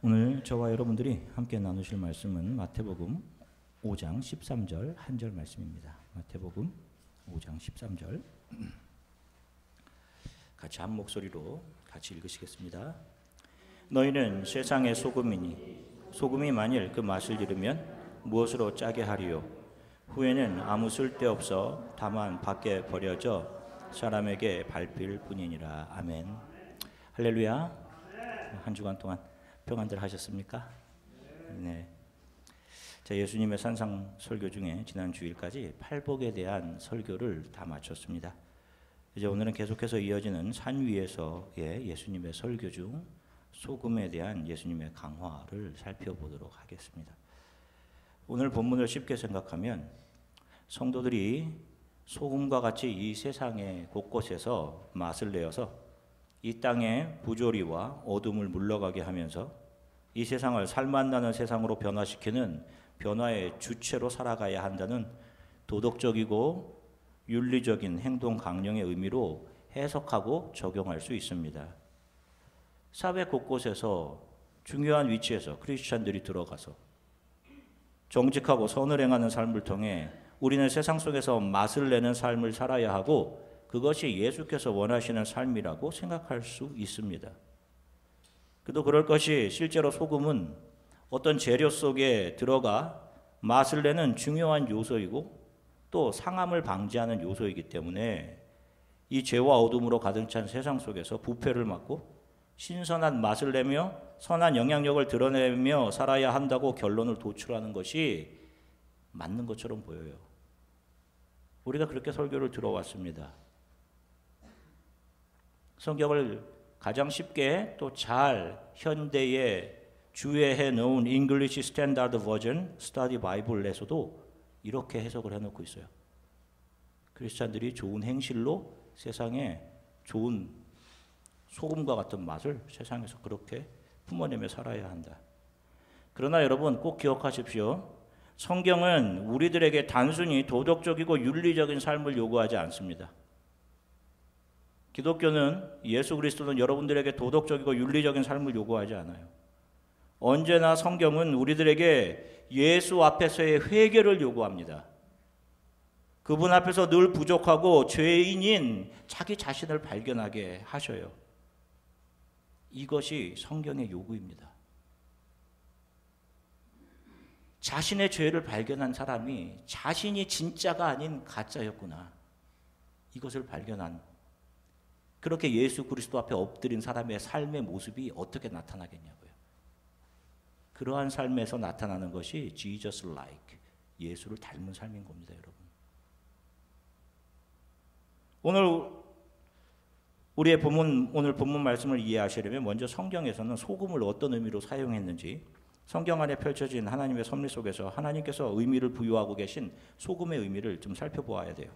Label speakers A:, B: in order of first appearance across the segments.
A: 오늘 저와 여러분들이 함께 나누실 말씀은 마태복음 5장 13절 한 절 말씀입니다. 마태복음 5장 13절 같이 한 목소리로 같이 읽으시겠습니다. 너희는 세상의 소금이니 소금이 만일 그 맛을 잃으면 무엇으로 짜게 하리요? 후에는 아무 쓸데없어 다만 밖에 버려져 사람에게 밟힐 뿐이니라. 아멘. 할렐루야. 한 주간 동안 평안들 하셨습니까? 네. 자, 예수님의 산상 설교 중에 지난 주일까지 팔복에 대한 설교를 다 마쳤습니다. 이제 오늘은 계속해서 이어지는 산 위에서의 예수님의 설교 중 소금에 대한 예수님의 강화를 살펴보도록 하겠습니다. 오늘 본문을 쉽게 생각하면 성도들이 소금과 같이 이 세상의 곳곳에서 맛을 내어서 이 땅의 부조리와 어둠을 물러가게 하면서 이 세상을 살맛나는 세상으로 변화시키는 변화의 주체로 살아가야 한다는 도덕적이고 윤리적인 행동 강령의 의미로 해석하고 적용할 수 있습니다. 사회 곳곳에서 중요한 위치에서 크리스찬들이 들어가서 정직하고 선을 행하는 삶을 통해 우리는 세상 속에서 맛을 내는 삶을 살아야 하고 그것이 예수께서 원하시는 삶이라고 생각할 수 있습니다. 그도 그럴 것이 실제로 소금은 어떤 재료 속에 들어가 맛을 내는 중요한 요소이고 또 상함을 방지하는 요소이기 때문에 이 죄와 어둠으로 가득 찬 세상 속에서 부패를 막고 신선한 맛을 내며 선한 영향력을 드러내며 살아야 한다고 결론을 도출하는 것이 맞는 것처럼 보여요. 우리가 그렇게 설교를 들어왔습니다. 성경을 가장 쉽게 또 잘 현대에 주해해 놓은 English Standard Version Study Bible에서도 이렇게 해석을 해놓고 있어요. 크리스찬들이 좋은 행실로 세상에 좋은 소금과 같은 맛을 세상에서 그렇게 품어내며 살아야 한다. 그러나 여러분 꼭 기억하십시오. 성경은 우리들에게 단순히 도덕적이고 윤리적인 삶을 요구하지 않습니다. 기독교는 예수 그리스도는 여러분들에게 도덕적이고 윤리적인 삶을 요구하지 않아요. 언제나 성경은 우리들에게 예수 앞에서의 회개를 요구합니다. 그분 앞에서 늘 부족하고 죄인인 자기 자신을 발견하게 하셔요. 이것이 성경의 요구입니다. 자신의 죄를 발견한 사람이 자신이 진짜가 아닌 가짜였구나. 이것을 발견한 그렇게 예수 그리스도 앞에 엎드린 사람의 삶의 모습이 어떻게 나타나겠냐고요. 그러한 삶에서 나타나는 것이 Jesus like, 예수를 닮은 삶인 겁니다, 여러분. 오늘 본문 말씀을 이해하시려면 먼저 성경에서는 소금을 어떤 의미로 사용했는지 성경 안에 펼쳐진 하나님의 섭리 속에서 하나님께서 의미를 부여하고 계신 소금의 의미를 좀 살펴보아야 돼요.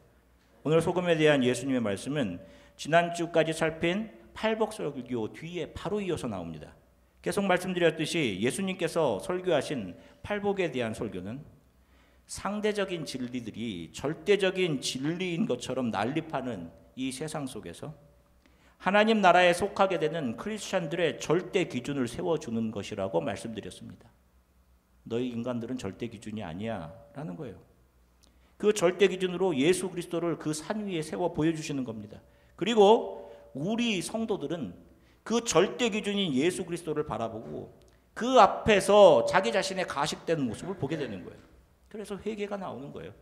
A: 오늘 소금에 대한 예수님의 말씀은 지난주까지 살핀 팔복 설교 뒤에 바로 이어서 나옵니다. 계속 말씀드렸듯이 예수님께서 설교하신 팔복에 대한 설교는 상대적인 진리들이 절대적인 진리인 것처럼 난립하는 이 세상 속에서 하나님 나라에 속하게 되는 크리스찬들의 절대 기준을 세워주는 것이라고 말씀드렸습니다. 너희 인간들은 절대 기준이 아니야 라는 거예요. 그 절대 기준으로 예수 그리스도를 그 산 위에 세워 보여주시는 겁니다. 그리고 우리 성도들은 그 절대 기준인 예수 그리스도를 바라보고 그 앞에서 자기 자신의 가식된 모습을 보게 되는 거예요. 그래서 회개가 나오는 거예요.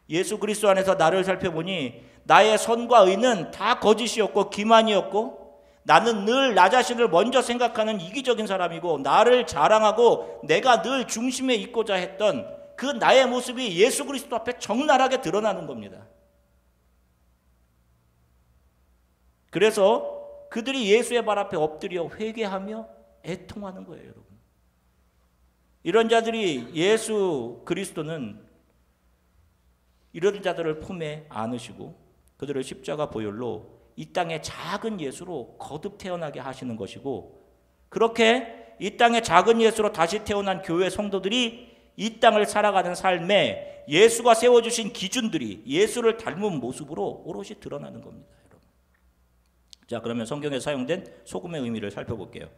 A: 예수 그리스도 안에서 나를 살펴보니 나의 선과 의는 다 거짓이었고 기만이었고 나는 늘 나 자신을 먼저 생각하는 이기적인 사람이고 나를 자랑하고 내가 늘 중심에 있고자 했던 그 나의 모습이 예수 그리스도 앞에 적나라하게 드러나는 겁니다. 그래서 그들이 예수의 발 앞에 엎드려 회개하며 애통하는 거예요, 여러분. 이런 자들이 예수 그리스도는 이런 자들을 품에 안으시고 그들을 십자가 보혈로 이 땅의 작은 예수로 거듭 태어나게 하시는 것이고 그렇게 이 땅의 작은 예수로 다시 태어난 교회 성도들이 이 땅을 살아가는 삶에 예수가 세워주신 기준들이 예수를 닮은 모습으로 오롯이 드러나는 겁니다, 여러분. 자, 그러면 성경에 사용된 소금의 의미를 살펴볼게요.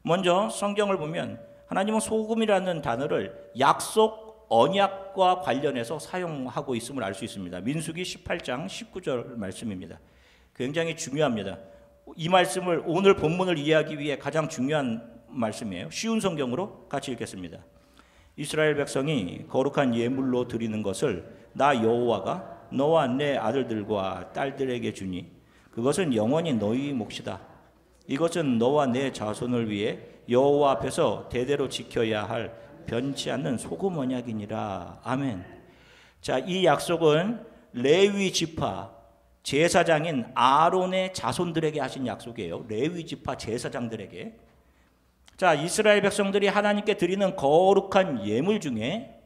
A: 먼저 성경을 보면 하나님은 소금이라는 단어를 약속, 언약과 관련해서 사용하고 있음을 알 수 있습니다. 민수기 18장 19절 말씀입니다. 굉장히 중요합니다. 이 말씀을 오늘 본문을 이해하기 위해 가장 중요한 말씀이에요. 쉬운 성경으로 같이 읽겠습니다. 이스라엘 백성이 거룩한 예물로 드리는 것을 나 여호와가 너와 내 아들들과 딸들에게 주니 그것은 영원히 너희 몫이다. 이것은 너와 내 자손을 위해 여호와 앞에서 대대로 지켜야 할 변치 않는 소금 언약이니라. 아멘. 자, 이 약속은 레위 지파 제사장인 아론의 자손들에게 하신 약속이에요. 레위 지파 제사장들에게. 자, 이스라엘 백성들이 하나님께 드리는 거룩한 예물 중에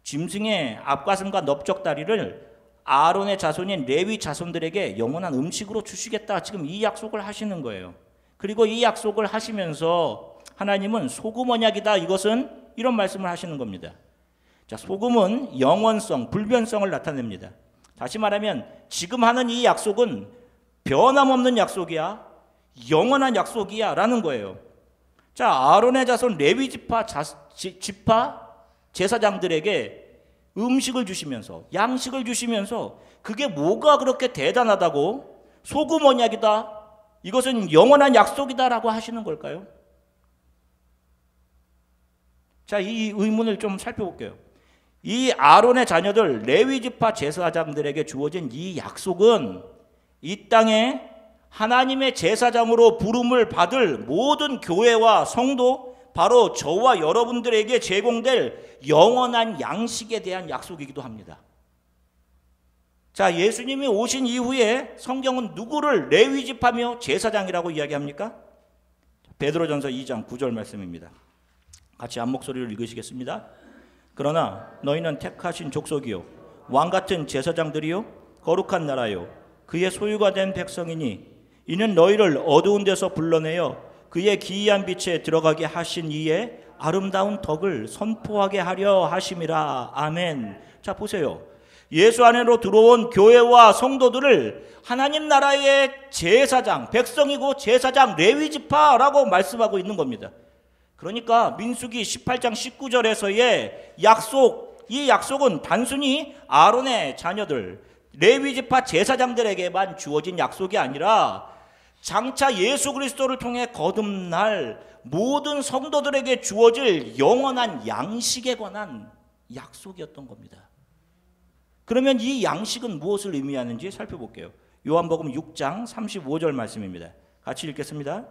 A: 짐승의 앞가슴과 넓적다리를 아론의 자손인 레위 자손들에게 영원한 음식으로 주시겠다. 지금 이 약속을 하시는 거예요. 그리고 이 약속을 하시면서 하나님은 소금 언약이다. 이것은 이런 말씀을 하시는 겁니다. 자, 소금은 영원성, 불변성을 나타냅니다. 다시 말하면 지금 하는 이 약속은 변함없는 약속이야. 영원한 약속이야. 라는 거예요. 자, 아론의 자손 레위 지파 제사장들에게 음식을 주시면서 양식을 주시면서 그게 뭐가 그렇게 대단하다고 소금 언약이다. 이것은 영원한 약속이다라고 하시는 걸까요? 자, 이 의문을 좀 살펴볼게요. 이 아론의 자녀들 레위 지파 제사장들에게 주어진 이 약속은 이 땅에 하나님의 제사장으로 부름을 받을 모든 교회와 성도, 바로 저와 여러분들에게 제공될 영원한 양식에 대한 약속이기도 합니다. 자, 예수님이 오신 이후에 성경은 누구를 레위 지파며 제사장이라고 이야기합니까? 베드로전서 2장 9절 말씀입니다. 같이 한 목소리로 읽으시겠습니다. 그러나 너희는 택하신 족속이요 왕같은 제사장들이요 거룩한 나라요 그의 소유가 된 백성이니 이는 너희를 어두운 데서 불러내어 그의 기이한 빛에 들어가게 하신 이의 아름다운 덕을 선포하게 하려 하심이라. 아멘. 자, 보세요. 예수 안으로 들어온 교회와 성도들을 하나님 나라의 제사장, 백성이고 제사장 레위 지파라고 말씀하고 있는 겁니다. 그러니까 민수기 18장 19절에서의 약속, 이 약속은 단순히 아론의 자녀들, 레위 지파 제사장들에게만 주어진 약속이 아니라 장차 예수 그리스도를 통해 거듭날 모든 성도들에게 주어질 영원한 양식에 관한 약속이었던 겁니다. 그러면 이 양식은 무엇을 의미하는지 살펴볼게요. 요한복음 6장 35절 말씀입니다. 같이 읽겠습니다.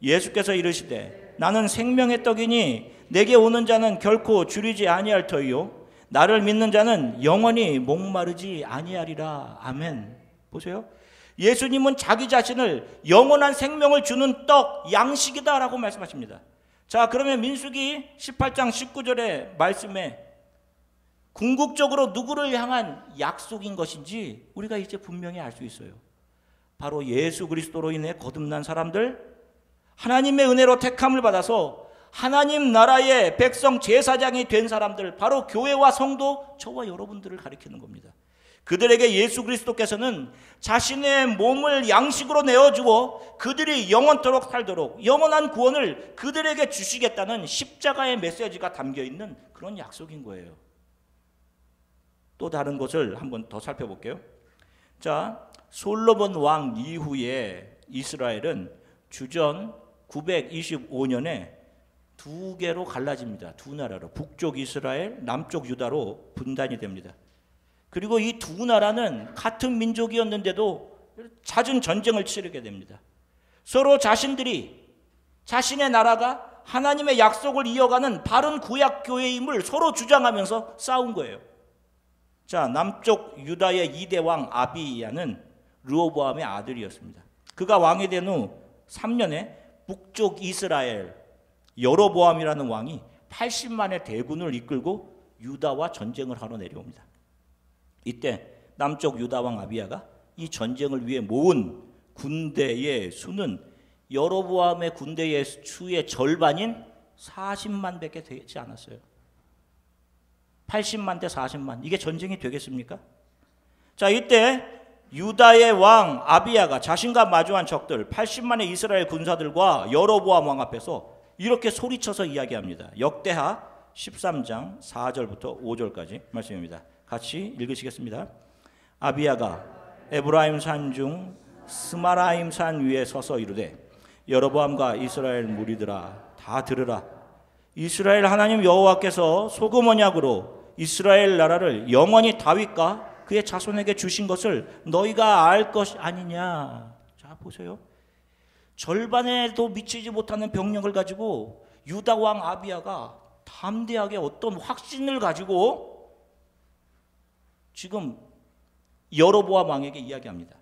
A: 예수께서 이르시되 나는 생명의 떡이니 내게 오는 자는 결코 줄이지 아니할 터이요 나를 믿는 자는 영원히 목마르지 아니하리라. 아멘. 보세요. 예수님은 자기 자신을 영원한 생명을 주는 떡, 양식이다라고 말씀하십니다. 자, 그러면 민수기 18장 19절의 말씀에 궁극적으로 누구를 향한 약속인 것인지 우리가 이제 분명히 알 수 있어요. 바로 예수 그리스도로 인해 거듭난 사람들, 하나님의 은혜로 택함을 받아서 하나님 나라의 백성 제사장이 된 사람들, 바로 교회와 성도, 저와 여러분들을 가리키는 겁니다. 그들에게 예수 그리스도께서는 자신의 몸을 양식으로 내어주어 그들이 영원토록 살도록 영원한 구원을 그들에게 주시겠다는 십자가의 메시지가 담겨있는 그런 약속인 거예요. 또 다른 것을 한번 더 살펴볼게요. 자, 솔로몬 왕 이후에 이스라엘은 주전 925년에 두 개로 갈라집니다. 두 나라로, 북쪽 이스라엘, 남쪽 유다로 분단이 됩니다. 그리고 이 두 나라는 같은 민족이었는데도 잦은 전쟁을 치르게 됩니다. 서로 자신들이, 자신의 나라가 하나님의 약속을 이어가는 바른 구약 교회임을 서로 주장하면서 싸운 거예요. 자, 남쪽 유다의 2대 왕 아비야는 르호보암의 아들이었습니다. 그가 왕이 된 후 3년에 북쪽 이스라엘 여로보암이라는 왕이 80만의 대군을 이끌고 유다와 전쟁을 하러 내려옵니다. 이때 남쪽 유다 왕 아비야가 이 전쟁을 위해 모은 군대의 수는 여로보암의 군대의 수의 절반인 40만 밖에 되지 않았어요. 80만 대 40만. 이게 전쟁이 되겠습니까? 자, 이때 유다의 왕 아비야가 자신과 마주한 적들 80만의 이스라엘 군사들과 여로보암 왕 앞에서 이렇게 소리쳐서 이야기합니다. 역대하 13장 4절부터 5절까지 말씀입니다. 같이 읽으시겠습니다. 아비야가 에브라임 산 중 스마라임 산 위에 서서 이르되 여로보암과 이스라엘 무리들아 다 들으라. 이스라엘 하나님 여호와께서 소금 언약으로 이스라엘 나라를 영원히 다윗과 그의 자손에게 주신 것을 너희가 알 것이 아니냐. 자, 보세요. 절반에도 미치지 못하는 병력을 가지고 유다 왕 아비야가 담대하게 어떤 확신을 가지고 지금 여로보암 왕에게 이야기합니다.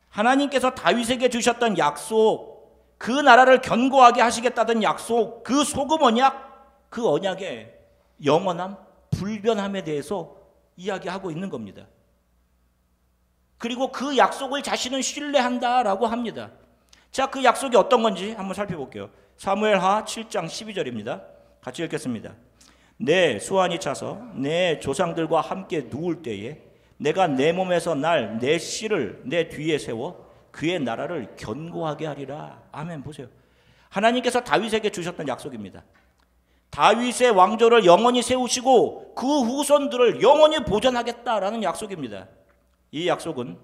A: 하나님께서 다윗에게 주셨던 약속, 그 나라를 견고하게 하시겠다던 약속, 그 소금 언약, 그 언약의 영원함, 불변함에 대해서 이야기하고 있는 겁니다. 그리고 그 약속을 자신은 신뢰한다라고 합니다. 자, 그 약속이 어떤 건지 한번 살펴볼게요. 사무엘하 7장 12절입니다. 같이 읽겠습니다. 내 수완이 차서 내 조상들과 함께 누울 때에 내가 내 몸에서 날 내 씨를 내 뒤에 세워 그의 나라를 견고하게 하리라. 아멘. 보세요. 하나님께서 다윗에게 주셨던 약속입니다. 다윗의 왕조를 영원히 세우시고 그 후손들을 영원히 보존하겠다라는 약속입니다. 이 약속은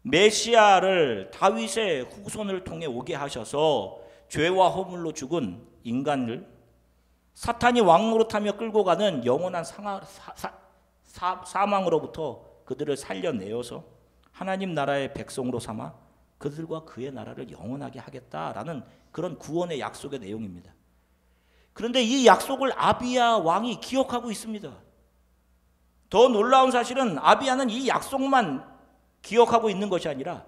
A: 메시아를 다윗의 후손을 통해 오게 하셔서 죄와 허물로 죽은 인간을 사탄이 왕노릇하며 끌고 가는 영원한 사망으로부터 그들을 살려내어서 하나님 나라의 백성으로 삼아 그들과 그의 나라를 영원하게 하겠다라는 그런 구원의 약속의 내용입니다. 그런데 이 약속을 아비야 왕이 기억하고 있습니다. 더 놀라운 사실은 아비야는 이 약속만 기억하고 있는 것이 아니라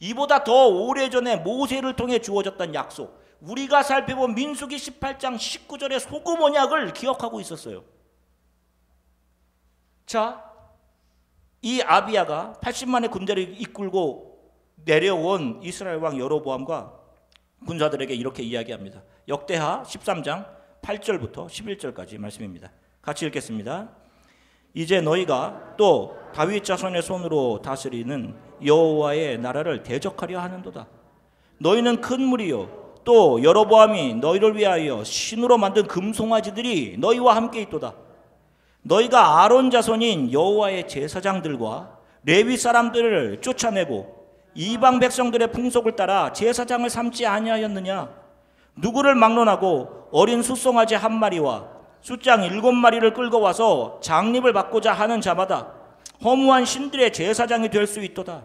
A: 이보다 더 오래전에 모세를 통해 주어졌던 약속, 우리가 살펴본 민수기 18장 19절의 소금 언약을 기억하고 있었어요. 자, 이 아비야가 80만의 군대를 이끌고 내려온 이스라엘 왕 여로보암과 군사들에게 이렇게 이야기합니다. 역대하 13장 8절부터 11절까지 말씀입니다. 같이 읽겠습니다. 이제 너희가 또 다윗 자손의 손으로 다스리는 여호와의 나라를 대적하려 하는도다. 너희는 큰 무리요 또 여로보암이 너희를 위하여 신으로 만든 금송아지들이 너희와 함께 있도다. 너희가 아론 자손인 여호와의 제사장들과 레위 사람들을 쫓아내고 이방 백성들의 풍속을 따라 제사장을 삼지 아니하였느냐? 누구를 막론하고 어린 숫송아지 한 마리와 숫장 7마리를 끌고 와서 장립을 받고자 하는 자마다 허무한 신들의 제사장이 될 수 있도다.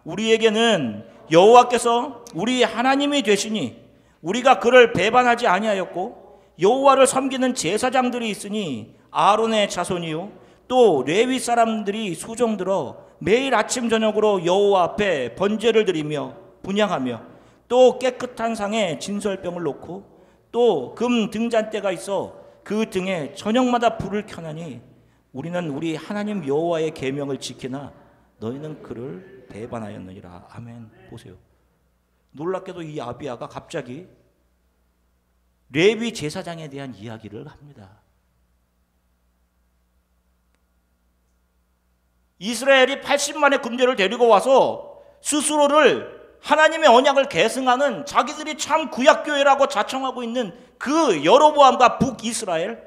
A: 우리에게는 여호와께서 우리 하나님이 되시니 우리가 그를 배반하지 아니하였고 여호와를 섬기는 제사장들이 있으니 아론의 자손이요 또 레위 사람들이 수종들어 매일 아침 저녁으로 여호와 앞에 번제를 드리며 분향하며 또 깨끗한 상에 진설병을 놓고 또 금 등잔대가 있어 그 등에 저녁마다 불을 켜나니 우리는 우리 하나님 여호와의 계명을 지키나 너희는 그를 배반하였느니라. 아멘. 보세요. 놀랍게도 이 아비야가 갑자기 레위 제사장에 대한 이야기를 합니다. 이스라엘이 80만의 군대를 데리고 와서 스스로를 하나님의 언약을 계승하는 자기들이 참 구약교회라고 자청하고 있는 그 여로보암과 북이스라엘,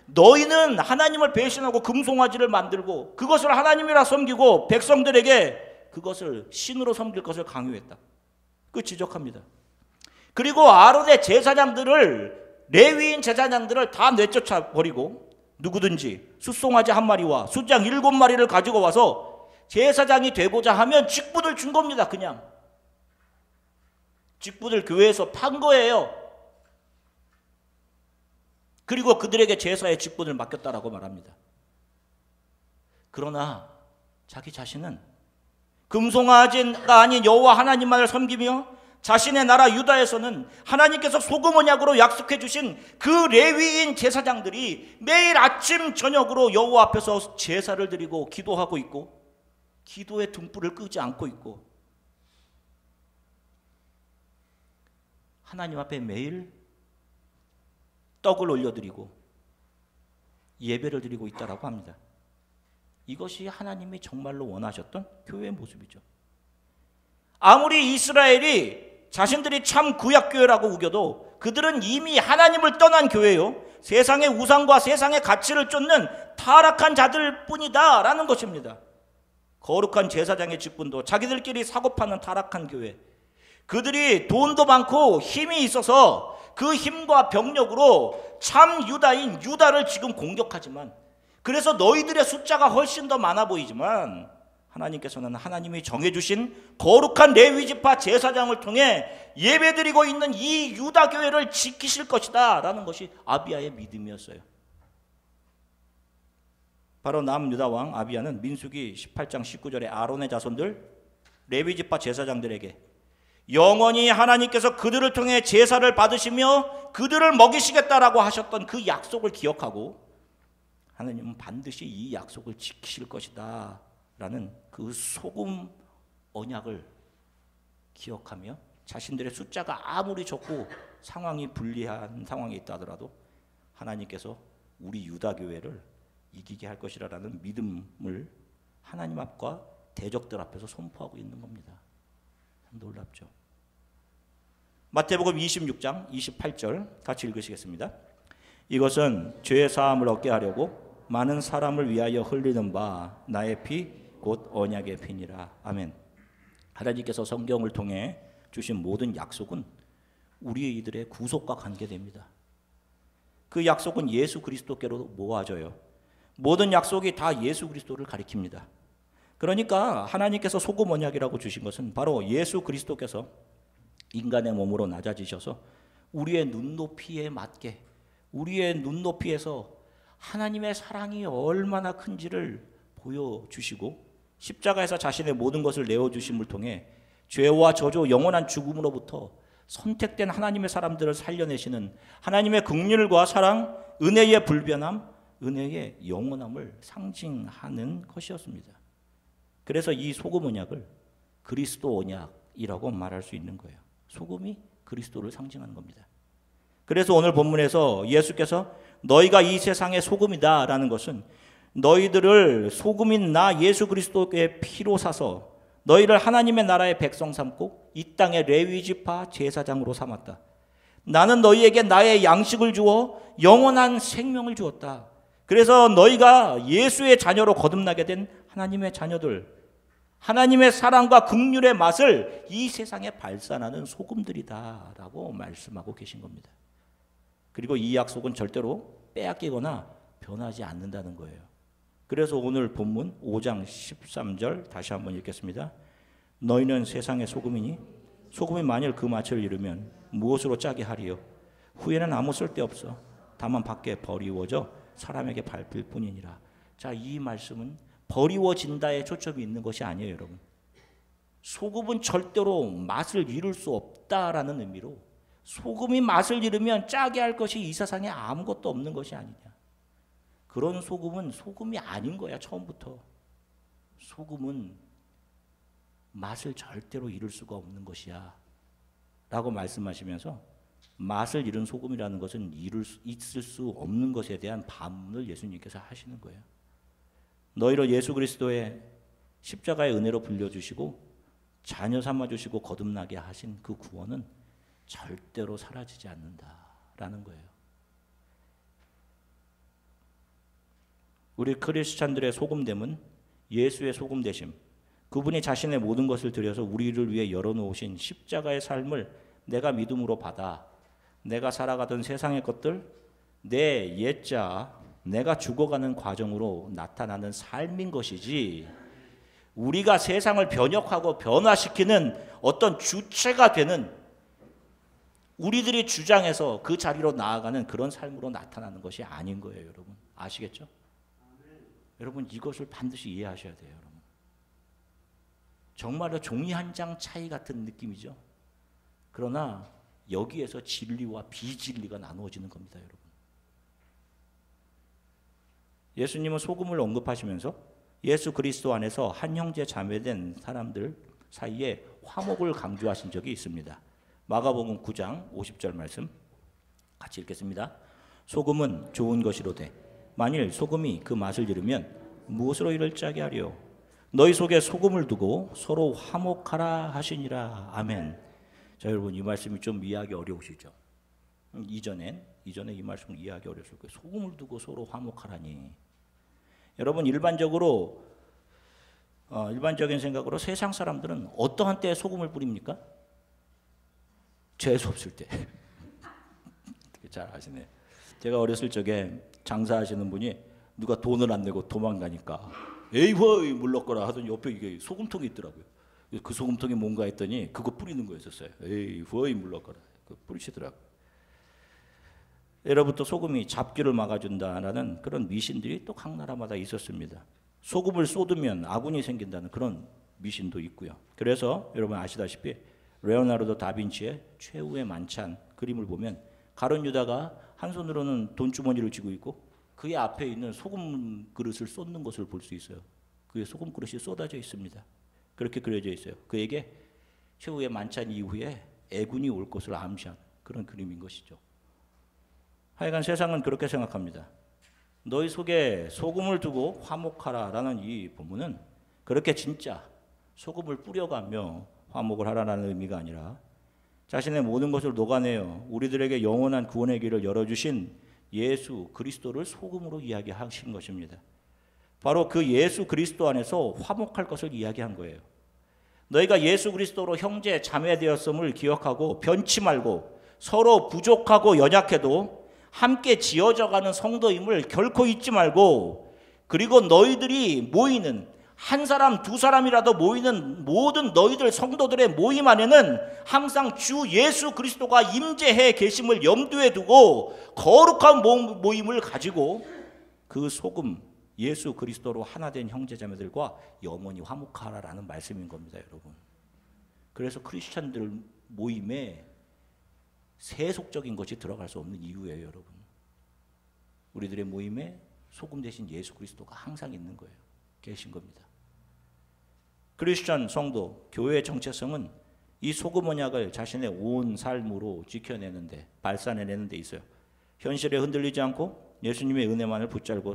A: 너희는 하나님을 배신하고 금송아지를 만들고 그것을 하나님이라 섬기고 백성들에게 그것을 신으로 섬길 것을 강요했다. 그 지적합니다. 그리고 아론의 제사장들을, 레위인 제사장들을 다 내쫓아 버리고 누구든지 숫송아지 한 마리와 숫장 7마리를 가지고 와서 제사장이 되고자 하면 직분을 준 겁니다. 그냥 직분을 교회에서 판 거예요. 그리고 그들에게 제사의 직분을 맡겼다라고 말합니다. 그러나 자기 자신은 금송아지가 아닌 여호와 하나님만을 섬기며 자신의 나라 유다에서는 하나님께서 소금 언약으로 약속해 주신 그 레위인 제사장들이 매일 아침 저녁으로 여호와 앞에서 제사를 드리고 기도하고 있고 기도의 등불을 끄지 않고 있고 하나님 앞에 매일 떡을 올려드리고 예배를 드리고 있다라고 합니다. 이것이 하나님이 정말로 원하셨던 교회의 모습이죠. 아무리 이스라엘이 자신들이 참 구약교회라고 우겨도 그들은 이미 하나님을 떠난 교회요, 세상의 우상과 세상의 가치를 쫓는 타락한 자들 뿐이다 라는 것입니다. 거룩한 제사장의 직분도 자기들끼리 사고파는 타락한 교회, 그들이 돈도 많고 힘이 있어서 그 힘과 병력으로 참 유다인 유다를 지금 공격하지만, 그래서 너희들의 숫자가 훨씬 더 많아 보이지만 하나님께서는 하나님이 정해주신 거룩한 레위지파 제사장을 통해 예배드리고 있는 이 유다 교회를 지키실 것이다 라는 것이 아비야의 믿음이었어요. 바로 남유다 왕 아비야는 민수기 18장 19절에 아론의 자손들 레위지파 제사장들에게 영원히 하나님께서 그들을 통해 제사를 받으시며 그들을 먹이시겠다라고 하셨던 그 약속을 기억하고, 하나님은 반드시 이 약속을 지키실 것이다 라는 그 소금 언약을 기억하며, 자신들의 숫자가 아무리 적고 상황이 불리한 상황에 있다 하더라도 하나님께서 우리 유다 교회를 이기게 할 것이라는 믿음을 하나님 앞과 대적들 앞에서 선포하고 있는 겁니다. 참 놀랍죠. 마태복음 26장 28절 같이 읽으시겠습니다. 이것은 죄 사함을 얻게 하려고 많은 사람을 위하여 흘리는 바 나의 피 곧 언약의 피니라. 아멘. 하나님께서 성경을 통해 주신 모든 약속은 우리 이들의 구속과 관계됩니다. 그 약속은 예수 그리스도께로 모아져요. 모든 약속이 다 예수 그리스도를 가리킵니다. 그러니까 하나님께서 소금 언약이라고 주신 것은 바로 예수 그리스도께서 인간의 몸으로 낮아지셔서 우리의 눈높이에 맞게, 우리의 눈높이에서 하나님의 사랑이 얼마나 큰지를 보여주시고 십자가에서 자신의 모든 것을 내어주심을 통해 죄와 저주 영원한 죽음으로부터 선택된 하나님의 사람들을 살려내시는 하나님의 긍휼과 사랑, 은혜의 불변함, 은혜의 영원함을 상징하는 것이었습니다. 그래서 이 소금 언약을 그리스도 언약이라고 말할 수 있는 거예요. 소금이 그리스도를 상징하는 겁니다. 그래서 오늘 본문에서 예수께서 너희가 이 세상의 소금이다 라는 것은 너희들을 소금인 나 예수 그리스도의 피로 사서 너희를 하나님의 나라의 백성 삼고 이 땅의 레위지파 제사장으로 삼았다. 나는 너희에게 나의 양식을 주어 영원한 생명을 주었다. 그래서 너희가 예수의 자녀로 거듭나게 된 하나님의 자녀들, 하나님의 사랑과 긍휼의 맛을 이 세상에 발산하는 소금들이다 라고 말씀하고 계신 겁니다. 그리고 이 약속은 절대로 빼앗기거나 변하지 않는다는 거예요. 그래서 오늘 본문 5장 13절 다시 한번 읽겠습니다. 너희는 세상의 소금이니 소금이 만일 그 맛을 잃으면 무엇으로 짜게 하리요? 후에는 아무 쓸데없어 다만 밖에 버리워져 사람에게 밟힐 뿐이니라. 자, 이 말씀은 버리워진다에 초점이 있는 것이 아니에요, 여러분. 소금은 절대로 맛을 잃을 수 없다라는 의미로 소금이 맛을 잃으면 짜게 할 것이 이 세상에 아무것도 없는 것이 아니냐. 그런 소금은 소금이 아닌 거야, 처음부터. 소금은 맛을 절대로 잃을 수가 없는 것이야 라고 말씀하시면서 맛을 잃은 소금이라는 것은 있을 수 없는 것에 대한 반문을 예수님께서 하시는 거예요. 너희를 예수 그리스도의 십자가의 은혜로 불려주시고 자녀 삼아주시고 거듭나게 하신 그 구원은 절대로 사라지지 않는다라는 거예요. 우리 크리스찬들의 소금됨은 예수의 소금되심, 그분이 자신의 모든 것을 들여서 우리를 위해 열어놓으신 십자가의 삶을 내가 믿음으로 받아 내가 살아가던 세상의 것들, 내 옛자, 내가 죽어가는 과정으로 나타나는 삶인 것이지, 우리가 세상을 변혁하고 변화시키는 어떤 주체가 되는, 우리들이 주장해서 그 자리로 나아가는 그런 삶으로 나타나는 것이 아닌 거예요. 여러분 아시겠죠? 여러분 이것을 반드시 이해하셔야 돼요. 여러분 정말로 종이 한 장 차이 같은 느낌이죠. 그러나 여기에서 진리와 비진리가 나누어지는 겁니다. 여러분 예수님은 소금을 언급하시면서 예수 그리스도 안에서 한 형제 자매된 사람들 사이에 화목을 강조하신 적이 있습니다. 마가복음 9장 50절 말씀 같이 읽겠습니다. 소금은 좋은 것이로되 만일 소금이 그 맛을 잃으면 무엇으로 이를 짜게 하리요? 너희 속에 소금을 두고 서로 화목하라 하시니라. 아멘. 자, 여러분 이 말씀이 좀 이해하기 어려우시죠? 이전에 이 말씀을 이해하기 어려웠을 거예요. 소금을 두고 서로 화목하라니. 여러분 일반적으로 일반적인 생각으로 세상 사람들은 어떠한 때에 소금을 뿌립니까? 재수 없을 때. 잘 아시네. 제가 어렸을 적에 장사하시는 분이 누가 돈을 안 내고 도망가니까 에이 허이 물러거라 하더니 옆에 이게 소금통이 있더라고요. 그 소금통이 뭔가 했더니 그거 뿌리는 거였었어요. 에이 허이 물러거라. 그거 뿌리시더라고요. 예로부터 소금이 잡귀를 막아준다라는 그런 미신들이 또 각 나라마다 있었습니다. 소금을 쏟으면 아군이 생긴다는 그런 미신도 있고요. 그래서 여러분 아시다시피 레오나르도 다빈치의 최후의 만찬 그림을 보면 가룟 유다가 한 손으로는 돈주머니를 쥐고 있고 그의 앞에 있는 소금 그릇을 쏟는 것을 볼 수 있어요. 그의 소금 그릇이 쏟아져 있습니다. 그렇게 그려져 있어요. 그에게 최후의 만찬 이후에 애군이 올 것을 암시한 그런 그림인 것이죠. 하여간 세상은 그렇게 생각합니다. 너희 속에 소금을 두고 화목하라라는 이 본문은 그렇게 진짜 소금을 뿌려가며 화목을 하라는 의미가 아니라 자신의 모든 것을 녹아내어 우리들에게 영원한 구원의 길을 열어주신 예수 그리스도를 소금으로 이야기하신 것입니다. 바로 그 예수 그리스도 안에서 화목할 것을 이야기한 거예요. 너희가 예수 그리스도로 형제 자매 되었음을 기억하고 변치 말고 서로 부족하고 연약해도 함께 지어져가는 성도임을 결코 잊지 말고 그리고 너희들이 모이는 한 사람 두 사람이라도 모이는 모든 너희들 성도들의 모임 안에는 항상 주 예수 그리스도가 임재해 계심을 염두에 두고 거룩한 모임을 가지고 그 소금 예수 그리스도로 하나 된 형제자매들과 영원히 화목하라라는 말씀인 겁니다, 여러분. 그래서 크리스천들 모임에 세속적인 것이 들어갈 수 없는 이유예요, 여러분. 우리들의 모임에 소금 대신 예수 그리스도가 항상 있는 거예요. 계신 겁니다. 크리스천 성도, 교회의 정체성은 이 소금 언약을 자신의 온 삶으로 지켜내는데, 발산해내는 데 있어요. 현실에 흔들리지 않고 예수님의 은혜만을 붙들고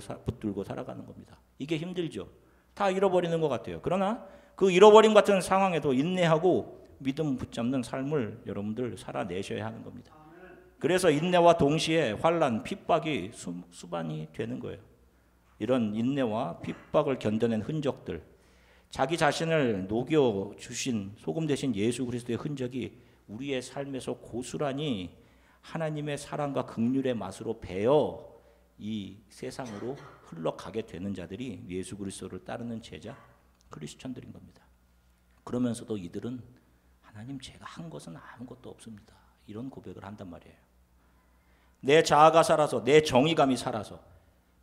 A: 살아가는 겁니다. 이게 힘들죠. 다 잃어버리는 것 같아요. 그러나 그 잃어버림 같은 상황에도 인내하고 믿음 붙잡는 삶을 여러분들 살아내셔야 하는 겁니다. 그래서 인내와 동시에 환난, 핍박이 수반이 되는 거예요. 이런 인내와 핍박을 견뎌낸 흔적들, 자기 자신을 녹여주신 소금 대신 예수 그리스도의 흔적이 우리의 삶에서 고스란히 하나님의 사랑과 긍휼의 맛으로 배어 이 세상으로 흘러가게 되는 자들이 예수 그리스도를 따르는 제자 크리스천들인 겁니다. 그러면서도 이들은 하나님 제가 한 것은 아무것도 없습니다. 이런 고백을 한단 말이에요. 내 자아가 살아서 내 정의감이 살아서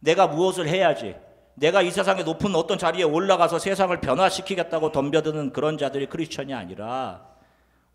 A: 내가 무엇을 해야지 내가 이 세상의 높은 어떤 자리에 올라가서 세상을 변화시키겠다고 덤벼드는 그런 자들이 크리스천이 아니라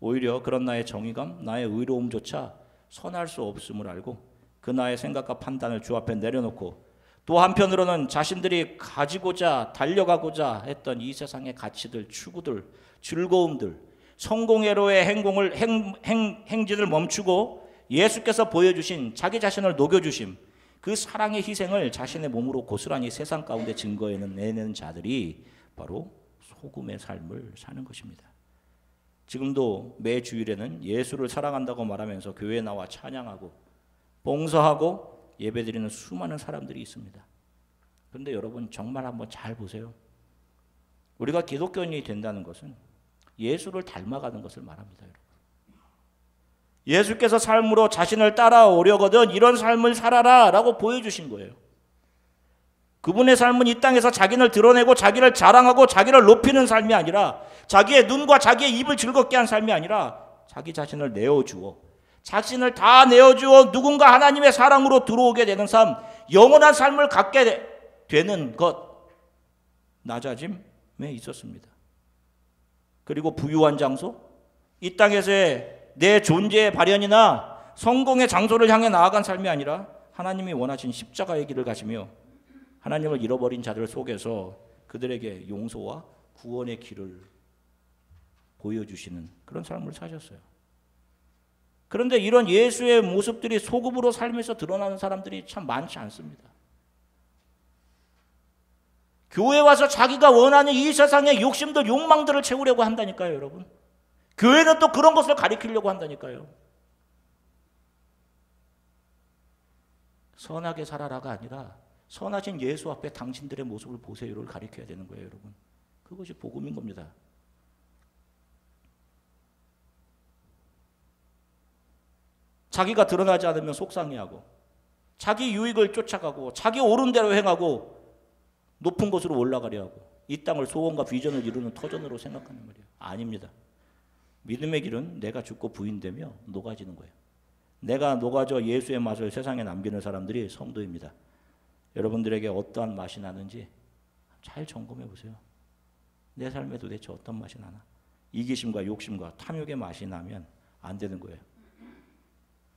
A: 오히려 그런 나의 정의감, 나의 의로움조차 선할 수 없음을 알고 그 나의 생각과 판단을 주 앞에 내려놓고 또 한편으로는 자신들이 가지고자 달려가고자 했던 이 세상의 가치들, 추구들, 즐거움들, 성공회로의 행진을 멈추고 예수께서 보여주신 자기 자신을 녹여주심, 그 사랑의 희생을 자신의 몸으로 고스란히 세상 가운데 증거해내는 자들이 바로 소금의 삶을 사는 것입니다. 지금도 매 주일에는 예수를 사랑한다고 말하면서 교회에 나와 찬양하고 봉사하고 예배드리는 수많은 사람들이 있습니다. 그런데 여러분 정말 한번 잘 보세요. 우리가 기독교인이 된다는 것은 예수를 닮아가는 것을 말합니다, 여러분. 예수께서 삶으로 자신을 따라오려거든 이런 삶을 살아라 라고 보여주신 거예요. 그분의 삶은 이 땅에서 자기를 드러내고 자기를 자랑하고 자기를 높이는 삶이 아니라 자기의 눈과 자기의 입을 즐겁게 한 삶이 아니라 자기 자신을 내어주어 자신을 다 내어주어 누군가 하나님의 사랑으로 들어오게 되는 삶, 영원한 삶을 갖게 되는 것, 낮아짐에 있었습니다. 그리고 부유한 장소, 이 땅에서의 내 존재의 발현이나 성공의 장소를 향해 나아간 삶이 아니라 하나님이 원하신 십자가의 길을 가시며 하나님을 잃어버린 자들 속에서 그들에게 용서와 구원의 길을 보여주시는 그런 삶을 사셨어요. 그런데 이런 예수의 모습들이 소금으로 삶에서 드러나는 사람들이 참 많지 않습니다. 교회 와서 자기가 원하는 이 세상의 욕심들, 욕망들을 채우려고 한다니까요, 여러분. 교회는 또 그런 것을 가리키려고 한다니까요. 선하게 살아라가 아니라 선하신 예수 앞에 당신들의 모습을 보세요를 가리켜야 되는 거예요, 여러분. 그것이 복음인 겁니다. 자기가 드러나지 않으면 속상해하고 자기 유익을 쫓아가고 자기 옳은 대로 행하고 높은 곳으로 올라가려 하고 이 땅을 소원과 비전을 이루는 터전으로 생각하는 말이에요. 아닙니다. 믿음의 길은 내가 죽고 부인되며 녹아지는 거예요. 내가 녹아져 예수의 맛을 세상에 남기는 사람들이 성도입니다. 여러분들에게 어떠한 맛이 나는지 잘 점검해 보세요. 내 삶에 도대체 어떤 맛이 나나? 이기심과 욕심과 탐욕의 맛이 나면 안 되는 거예요.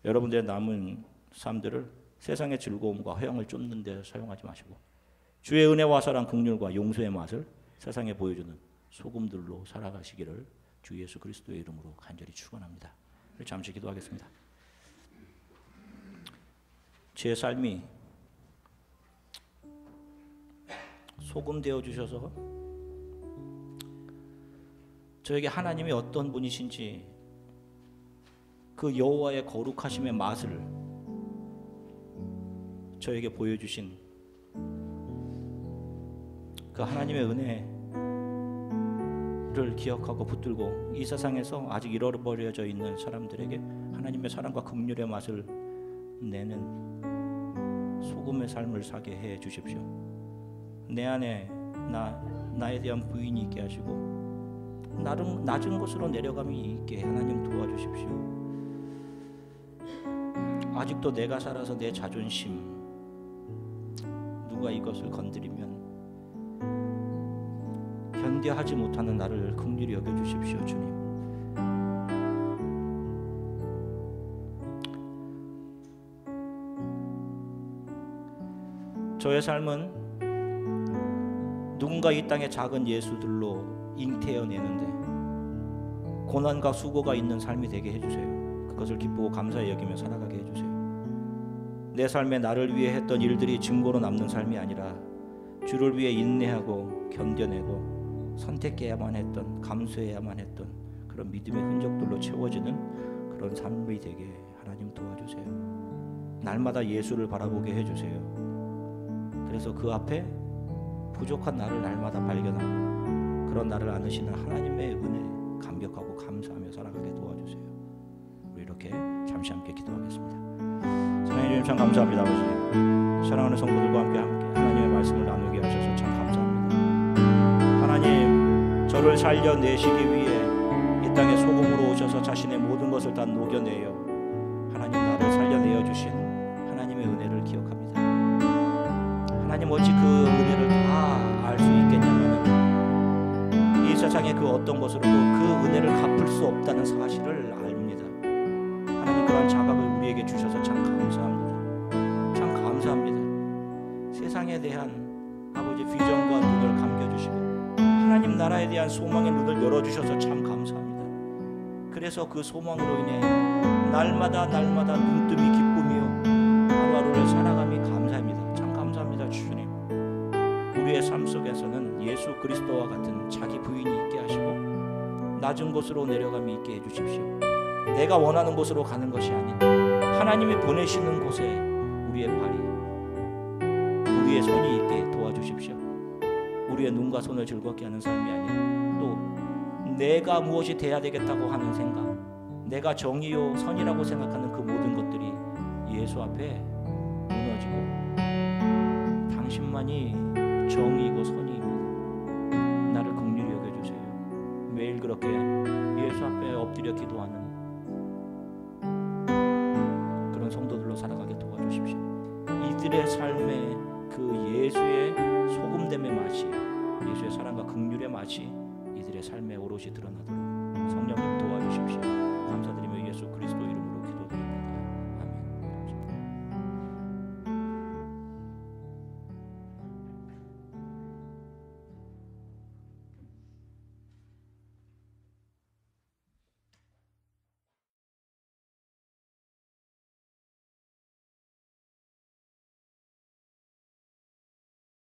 A: 여러분들의 남은 삶들을 세상의 즐거움과 허영을 쫓는 데 사용하지 마시고 주의 은혜와 사랑, 긍휼과 용서의 맛을 세상에 보여주는 소금들로 살아가시기를 주 예수 그리스도의 이름으로 간절히 축원합니다. 잠시 기도하겠습니다. 제 삶이 소금 되어 주셔서 저에게 하나님이 어떤 분이신지 그 여호와의 거룩하심의 맛을 저에게 보여주신 그 하나님의 은혜를 기억하고 붙들고 이 세상에서 아직 잃어버려져 있는 사람들에게 하나님의 사랑과 긍휼의 맛을 내는 소금의 삶을 사게 해 주십시오. 내 안에 나에 대한 부인이 있게 하시고 낮은 곳으로 내려감이 있게 하나님 도와주십시오. 아직도 내가 살아서 내 자존심 누가 이것을 건드리면 견뎌하지 못하는 나를 긍휼히 여겨주십시오. 주님, 저의 삶은 누군가 이 땅의 작은 예수들로 잉태어내는데 고난과 수고가 있는 삶이 되게 해주세요. 그것을 기쁘고 감사히 여기며 살아가게 해주세요. 내 삶에 나를 위해 했던 일들이 증거로 남는 삶이 아니라 주를 위해 인내하고 견뎌내고 선택해야만 했던, 감수해야만 했던 그런 믿음의 흔적들로 채워지는 그런 삶이 되게 하나님 도와주세요. 날마다 예수를 바라보게 해주세요. 그래서 그 앞에 부족한 나를 날마다 발견하고 그런 나를 안으시는 하나님의 은혜 감격하고 감사하며 살아가게 도와주세요. 우리 이렇게 잠시 함께 기도하겠습니다. 사랑해 주님 참 감사합니다. 아버지, 사랑하는 성도들과 함께 하나님의 말씀을 나누게 하셔서 참 감사합니다. 하나님, 저를 살려내시기 위해 이 땅에 소금으로 오셔서 자신의 모든 것을 다 녹여내어 하나님 나를 살려내어 주신 하나님의 은혜를 기억합니다. 하나님, 어찌 그 은혜를 다 알 수 있겠냐면 이 세상의 그 어떤 것으로도 그 은혜를 갚을 수 없다는 사실을 압니다. 하나님, 그런 자각을 우리에게 주셔서 참 감사합니다. 참 감사합니다. 세상에 대한 아버지 비전과 눈을 감겨주시고 하나님 나라에 대한 소망의 눈을 열어주셔서 참 감사합니다. 그래서 그 소망으로 인해 날마다 눈뜸이 기쁨이요 하루하루를 살아감이 감사합니다. 참 감사합니다. 주님, 우리의 삶 속에서는 예수 그리스도와 같은 자기 부인이 있게 하시고 낮은 곳으로 내려감이 있게 해주십시오. 내가 원하는 곳으로 가는 것이 아닌 하나님이 보내시는 곳에 우리의 발이, 우리의 손이 있게 도와주십시오. 우리의 눈과 손을 즐겁게 하는 삶이 아닌 또 내가 무엇이 돼야 되겠다고 하는 생각, 내가 정의요 선이라고 생각하는 그 모든 것들이 예수 앞에 무너지고 당신만이 정의이고 선이입니다. 나를 긍휼히 여겨주세요. 매일 그렇게 예수 앞에 엎드려 기도하는 그런 성도들로 살아가게 도와주십시오. 이들의 삶에 그 예수의 소금됨의 맛이, 예수의 사랑과 긍휼의 맛이 이들의 삶에 오롯이 드러나도록 성령님 도와주십시오. 감사드리며 예수 그리스도 이름으로